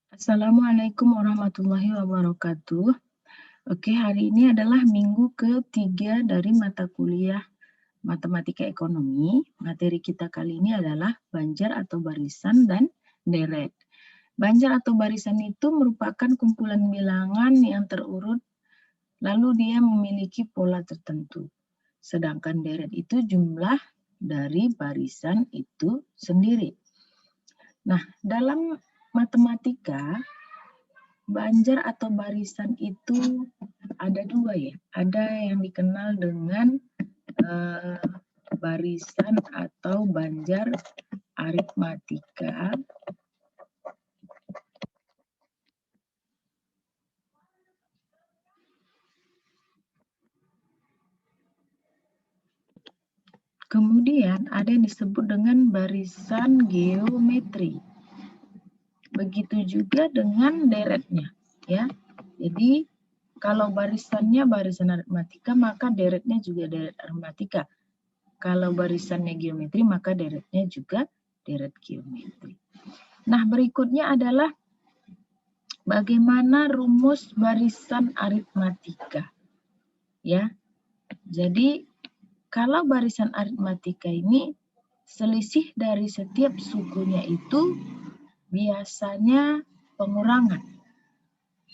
Assalamualaikum warahmatullahi wabarakatuh. Oke, hari ini adalah minggu ketiga dari mata kuliah Matematika Ekonomi. Materi kita kali ini adalah banjar atau barisan dan deret. Banjar atau barisan itu merupakan kumpulan bilangan yang terurut, lalu dia memiliki pola tertentu. Sedangkan deret itu jumlah dari barisan itu sendiri. Nah, dalam matematika, banjar atau barisan itu ada dua ya. Ada yang dikenal dengan barisan atau banjar aritmatika. Kemudian ada yang disebut dengan barisan geometri. Begitu juga dengan deretnya, ya. Jadi kalau barisannya barisan aritmatika, maka deretnya juga deret aritmatika. Kalau barisannya geometri, maka deretnya juga deret geometri. Nah, berikutnya adalah bagaimana rumus barisan aritmatika. Ya. Jadi kalau barisan aritmatika ini selisih dari setiap sukunya itu biasanya pengurangan.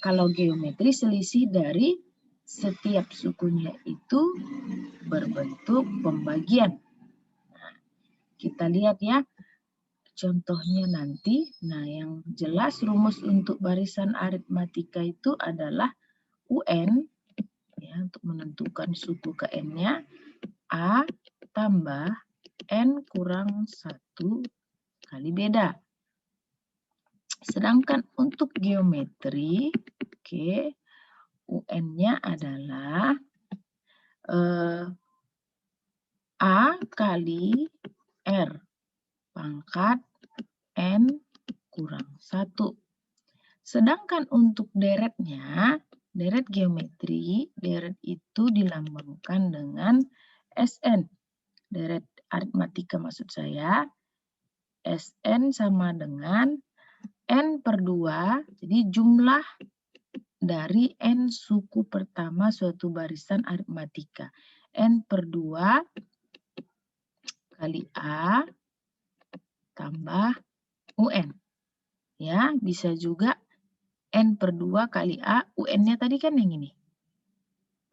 Kalau geometri selisih dari setiap sukunya itu berbentuk pembagian. Nah, kita lihat ya contohnya nanti. Nah, yang jelas rumus untuk barisan aritmatika itu adalah UN, ya, untuk menentukan suku ke N-nya, A tambah N kurang 1 kali beda. Sedangkan untuk geometri, oke, UN-nya adalah A kali R pangkat N kurang 1. Sedangkan untuk deretnya, deret geometri, deret itu dilambangkan dengan SN. Deret aritmatika maksud saya, SN sama dengan N per 2, jadi jumlah dari N suku pertama suatu barisan aritmatika. N per 2 kali A tambah UN. Ya, bisa juga N per 2 kali A, UN-nya tadi kan yang ini.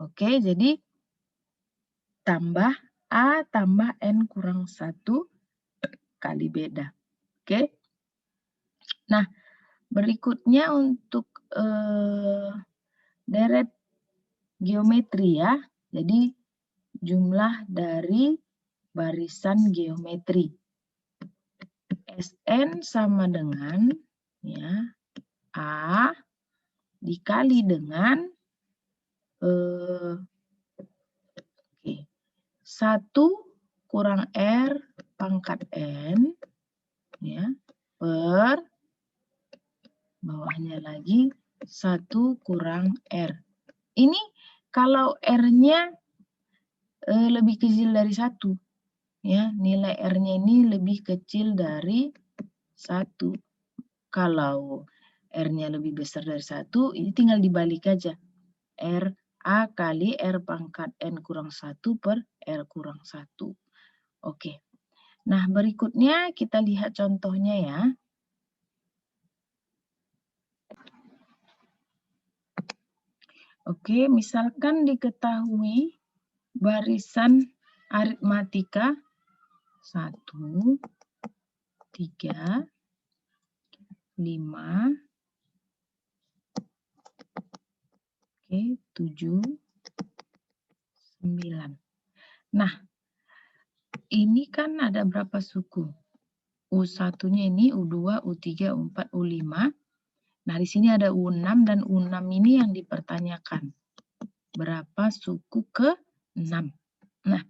Oke, jadi tambah A tambah N kurang 1 kali beda. Oke. Nah, berikutnya untuk deret geometri ya. Jadi jumlah dari barisan geometri. SN sama dengan ya A dikali dengan 1 kurang R pangkat N ya per bawahnya lagi 1 kurang R. Ini kalau R-nya lebih kecil dari 1. Ya, nilai R-nya ini lebih kecil dari 1. Kalau R-nya lebih besar dari 1, ini tinggal dibalik aja. R A kali R pangkat N kurang 1 per R kurang 1. Oke. Nah, berikutnya kita lihat contohnya ya. Oke, misalkan diketahui barisan aritmatika 1, 3, 5, 7, 9. Nah, ini kan ada berapa suku? U1-nya ini U2, U3, U4, U5. Nah, di sini ada U6 dan U6 ini yang dipertanyakan. Berapa suku ke-6? Nah,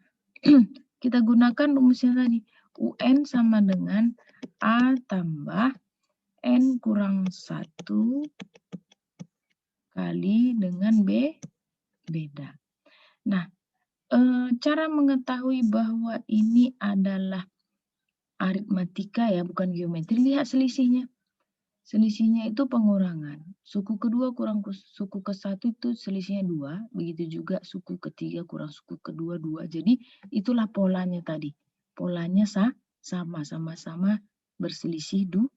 kita gunakan rumusnya tadi. UN sama dengan A tambah N kurang 1 kali dengan B beda. Nah, cara mengetahui bahwa ini adalah aritmatika ya, bukan geometri, lihat selisihnya. Selisihnya itu pengurangan. Suku kedua kurang suku ke-1 itu selisihnya 2. Begitu juga suku ketiga kurang suku kedua 2. Jadi itulah polanya tadi. Polanya sama-sama berselisih 2.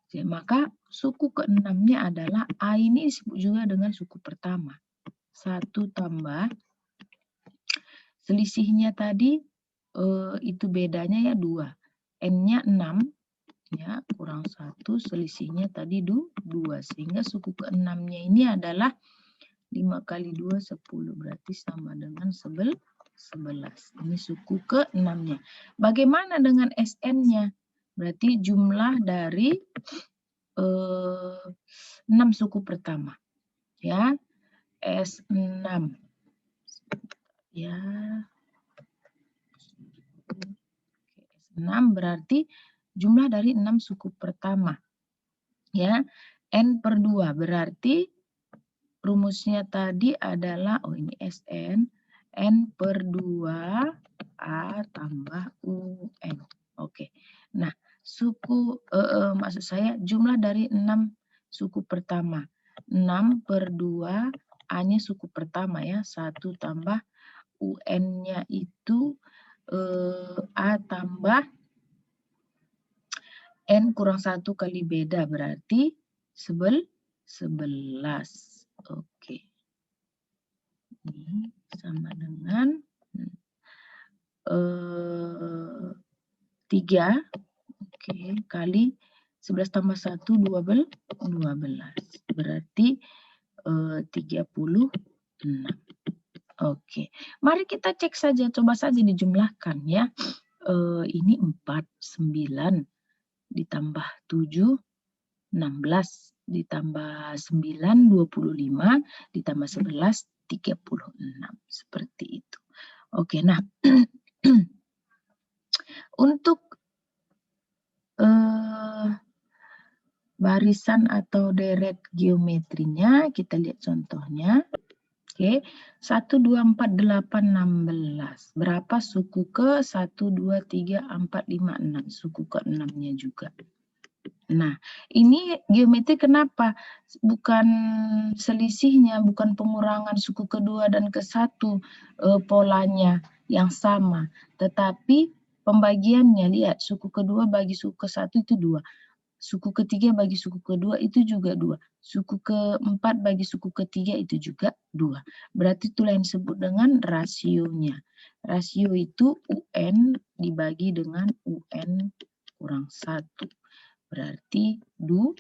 Jadi, maka suku ke-6-nya adalah A ini disebut juga dengan suku pertama. 1 tambah selisihnya tadi itu bedanya ya 2. N-nya 6. Ya, kurang 1, selisihnya tadi 2, sehingga suku ke-6-nya ini adalah 5 kali 2, 10, berarti sama dengan 11. Ini suku ke-6-nya. Bagaimana dengan SN-nya? Berarti jumlah dari 6 suku pertama. Ya, S6. Ya. S6 berarti jumlah dari 6 suku pertama. Ya, N per 2 berarti rumusnya tadi adalah, oh ini Sn, N per 2 A tambah UN. Oke, nah maksud saya jumlah dari 6 suku pertama. 6 per 2, A-nya suku pertama ya, 1 tambah UN-nya itu A tambah N kurang 1 kali beda berarti 11. Oke. Ini sama dengan 3. Oke, kali 11 tambah 1, 12. Berarti 36. Oke, mari kita cek saja, coba saja dijumlahkan ya. Ini 4, 9. Ditambah 7, 16, ditambah 9, 25, ditambah 11, 36. Seperti itu. Oke, nah untuk barisan atau deret geometrinya, kita lihat contohnya. Oke, 1, 2, 4, 8, 16. Berapa suku ke 1, 2, 3, 4, 5, 6. Suku ke 6-nya juga. Nah, ini geometri kenapa? Bukan selisihnya, bukan pengurangan suku kedua dan ke-1 polanya yang sama. Tetapi pembagiannya, lihat, suku kedua bagi suku ke-1 itu 2. Suku ketiga bagi suku kedua itu juga 2. Suku keempat bagi suku ketiga itu juga 2. Berarti itulah yang disebut dengan rasionya. Rasio itu UN dibagi dengan UN kurang 1. Berarti 2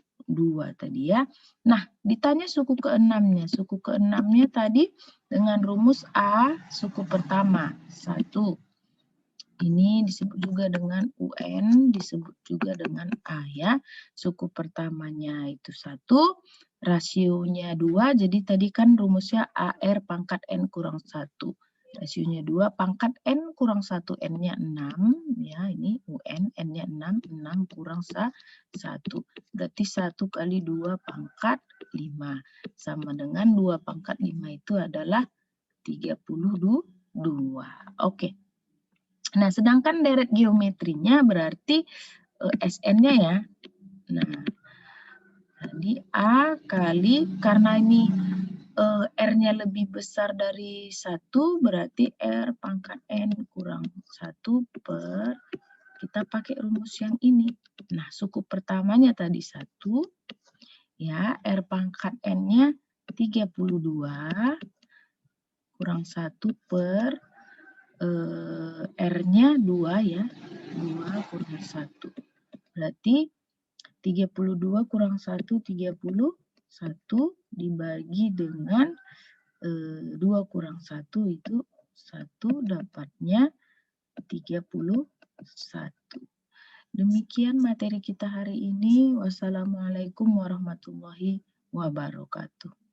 tadi ya. Nah, ditanya suku ke-6-nya. Suku ke-6-nya tadi dengan rumus A suku pertama. 1. Ini disebut juga dengan UN, disebut juga dengan A ya. Suku pertamanya itu 1, rasionya 2, jadi tadi kan rumusnya AR pangkat N kurang 1. Rasionya 2, pangkat N kurang 1, N-nya 6, ya ini UN, N-nya 6, 6 kurang 1. Berarti 1 kali 2 pangkat 5. Sama dengan 2 pangkat 5 itu adalah 32. Oke. Nah, sedangkan deret geometrinya berarti SN-nya ya. Nah, tadi A kali, karena ini R-nya lebih besar dari 1, berarti R pangkat N kurang 1 per, kita pakai rumus yang ini. Nah, suku pertamanya tadi 1, ya, R pangkat N-nya 32 kurang 1 per R-nya 2 ya, 2 kurang 1. Berarti 32 kurang 1, 31 dibagi dengan 2 kurang 1 itu 1, dapatnya 31. Demikian materi kita hari ini. Wassalamualaikum warahmatullahi wabarakatuh.